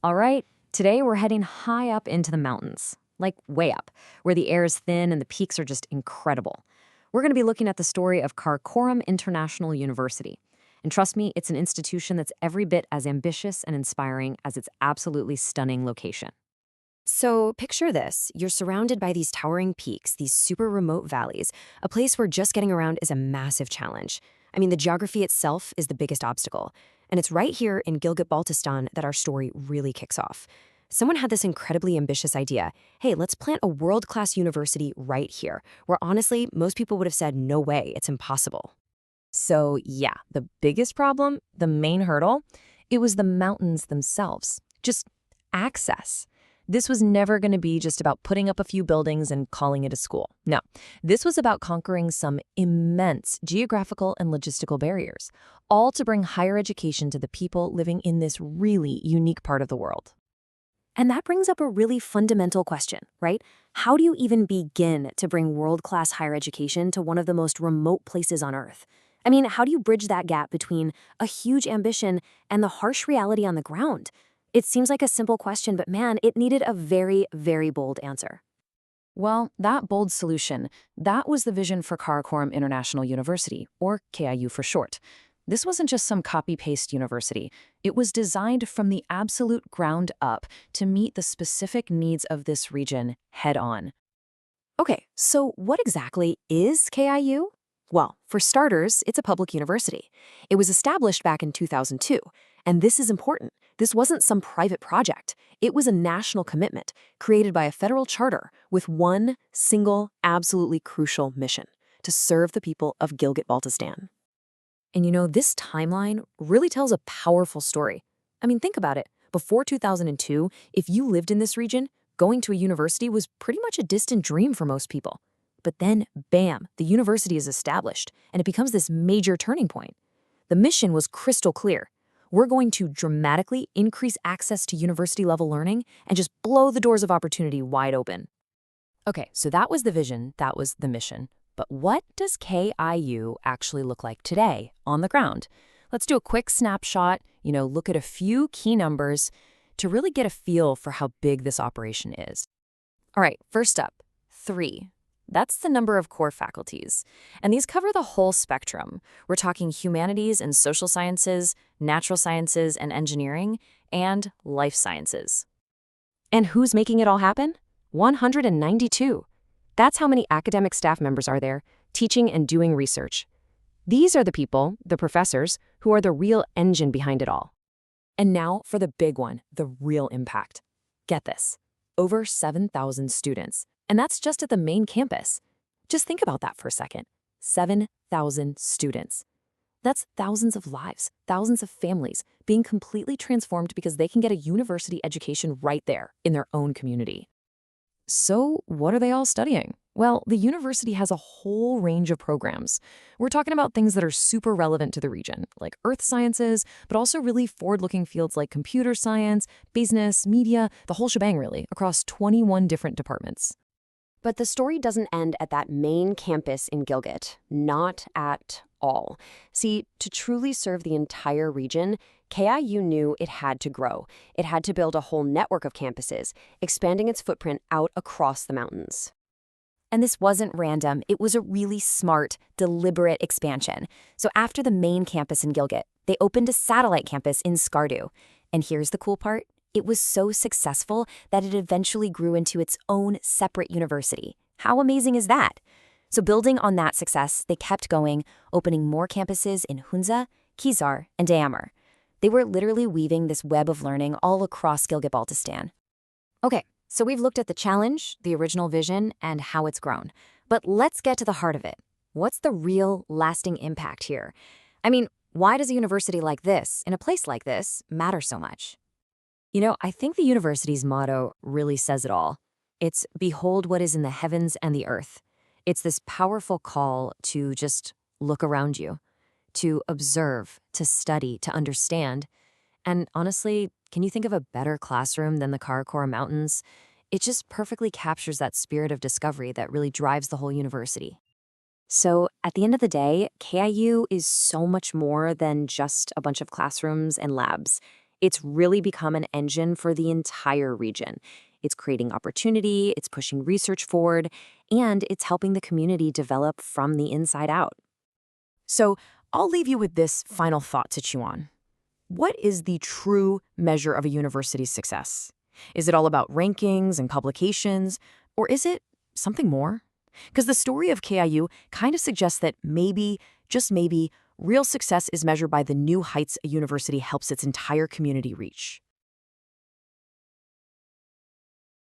All right, today we're heading high up into the mountains, like way up, where the air is thin and the peaks are just incredible. We're going to be looking at the story of Karakoram International University. And trust me, it's an institution that's every bit as ambitious and inspiring as its absolutely stunning location. So picture this. You're surrounded by these towering peaks, these super remote valleys, a place where just getting around is a massive challenge. I mean, the geography itself is the biggest obstacle. And it's right here in Gilgit-Baltistan that our story really kicks off. Someone had this incredibly ambitious idea. Hey, let's plant a world-class university right here, where honestly, most people would have said, no way, it's impossible. So, yeah, the biggest problem, the main hurdle, it was the mountains themselves. Just access. This was never going to be just about putting up a few buildings and calling it a school. No, this was about conquering some immense geographical and logistical barriers, all to bring higher education to the people living in this really unique part of the world. And that brings up a really fundamental question, right? How do you even begin to bring world-class higher education to one of the most remote places on Earth? I mean, how do you bridge that gap between a huge ambition and the harsh reality on the ground? It seems like a simple question, but man, it needed a very, very bold answer. Well, that bold solution, that was the vision for Karakoram International University, or KIU for short. This wasn't just some copy-paste university. It was designed from the absolute ground up to meet the specific needs of this region head-on. Okay, so what exactly is KIU? Well, for starters, it's a public university. It was established back in 2002, and this is important. This wasn't some private project. It was a national commitment created by a federal charter with one single, absolutely crucial mission: to serve the people of Gilgit-Baltistan. And you know, this timeline really tells a powerful story. I mean, think about it. Before 2002, if you lived in this region, going to a university was pretty much a distant dream for most people. But then, bam, the university is established, and it becomes this major turning point. The mission was crystal clear. We're going to dramatically increase access to university-level learning and just blow the doors of opportunity wide open. Okay, so that was the vision, that was the mission. But what does KIU actually look like today, on the ground? Let's do a quick snapshot, look at a few key numbers to really get a feel for how big this operation is. All right, first up, 3. That's the number of core faculties. And these cover the whole spectrum. We're talking humanities and social sciences, natural sciences and engineering, and life sciences. And who's making it all happen? 192. That's how many academic staff members are there, teaching and doing research. These are the people, the professors, who are the real engine behind it all. And now for the big one, the real impact. Get this, over 7,000 students. And that's just at the main campus. Just think about that for a second. 7,000 students. That's thousands of lives, thousands of families being completely transformed because they can get a university education right there in their own community. So what are they all studying? Well, the university has a whole range of programs. We're talking about things that are super relevant to the region, like earth sciences, but also really forward-looking fields like computer science, business, media, the whole shebang really, across 21 different departments. But the story doesn't end at that main campus in Gilgit. Not at all. See, to truly serve the entire region, KIU knew it had to grow. It had to build a whole network of campuses, expanding its footprint out across the mountains. And this wasn't random. It was a really smart, deliberate expansion. So after the main campus in Gilgit, they opened a satellite campus in Skardu. And here's the cool part. It was so successful that it eventually grew into its own separate university. How amazing is that? So building on that success, they kept going, opening more campuses in Hunza, Kizar, and Deamur. They were literally weaving this web of learning all across Gilgit-Baltistan. Okay, so we've looked at the challenge, the original vision, and how it's grown. But let's get to the heart of it. What's the real, lasting impact here? I mean, why does a university like this, in a place like this, matter so much? I think the university's motto really says it all. It's behold what is in the heavens and the earth. It's this powerful call to just look around you, to observe, to study, to understand. And honestly, can you think of a better classroom than the Karakoram Mountains? It just perfectly captures that spirit of discovery that really drives the whole university. So at the end of the day, KIU is so much more than just a bunch of classrooms and labs. It's really become an engine for the entire region. It's creating opportunity, it's pushing research forward, and it's helping the community develop from the inside out. So I'll leave you with this final thought to chew on. What is the true measure of a university's success? Is it all about rankings and publications, or is it something more? Because the story of KIU kind of suggests that maybe, just maybe, real success is measured by the new heights a university helps its entire community reach.